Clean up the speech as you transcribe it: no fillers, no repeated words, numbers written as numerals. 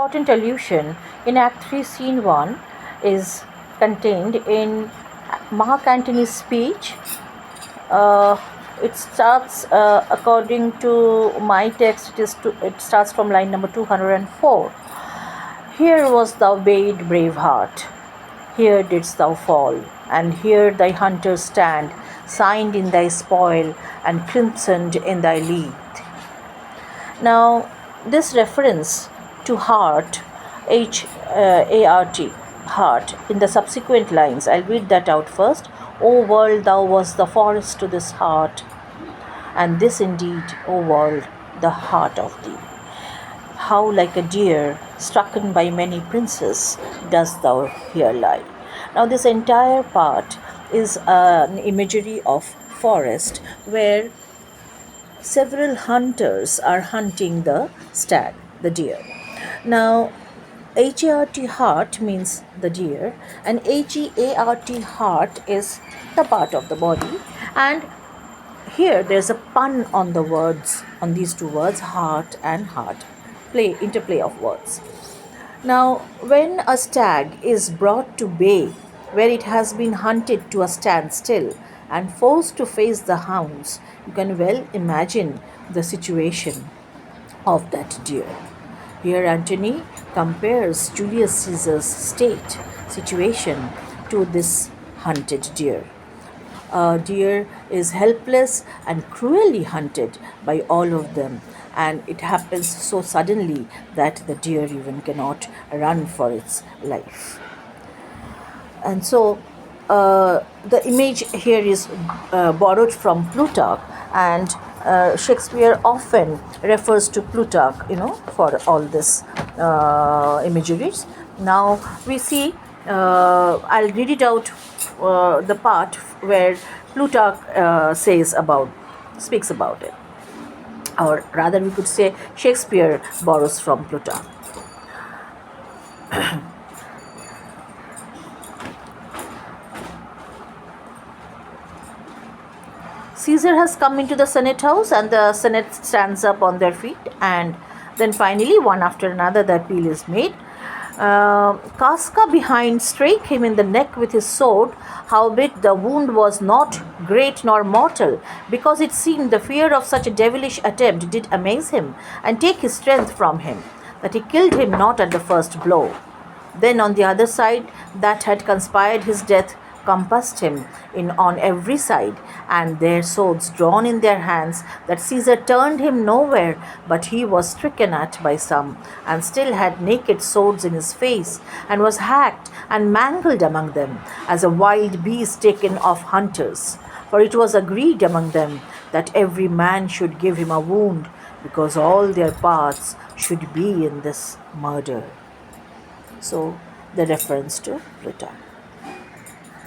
Important allusion in Act 3, Scene 1 is contained in Mark Antony's speech. It starts, according to my text, it starts from line number 204. Here was thou bade, brave heart, here didst thou fall, and here thy hunters stand, signed in thy spoil and crimsoned in thy league. Now, this reference to heart, H-A-R-T, heart, in the subsequent lines, I'll read that out first. O world, thou wast the forest to this heart, and this indeed, O world, the heart of thee. How like a deer, strucken by many princes, dost thou here lie. Now, this entire part is an imagery of forest where several hunters are hunting the stag, the deer. Now, H-A-R-T, heart, means the deer, and H-E-A-R-T, heart, is the part of the body. And here there's a pun on the words, on these two words, heart and heart, interplay of words. Now, when a stag is brought to bay, where it has been hunted to a standstill and forced to face the hounds, you can well imagine the situation of that deer. Here Antony compares Julius Caesar's situation to this hunted deer. A deer is helpless and cruelly hunted by all of them, and it happens so suddenly that the deer even cannot run for its life. And so the image here is borrowed from Plutarch, and Shakespeare often refers to Plutarch, for all this imageries. Now we see, I'll read it out, the part where Plutarch speaks about it, or rather we could say Shakespeare borrows from Plutarch. Caesar has come into the Senate house, and the Senate stands up on their feet, and then finally, one after another, the appeal is made. Casca behind strake him in the neck with his sword, howbeit the wound was not great nor mortal, because it seemed the fear of such a devilish attempt did amaze him, and take his strength from him, that he killed him not at the first blow. Then on the other side, that had conspired his death, compassed him in on every side, and their swords drawn in their hands, that Caesar turned him nowhere, but he was stricken at by some, and still had naked swords in his face, and was hacked and mangled among them, as a wild beast taken of hunters. For it was agreed among them that every man should give him a wound, because all their parts should be in this murder. So, the reference to Plutarch.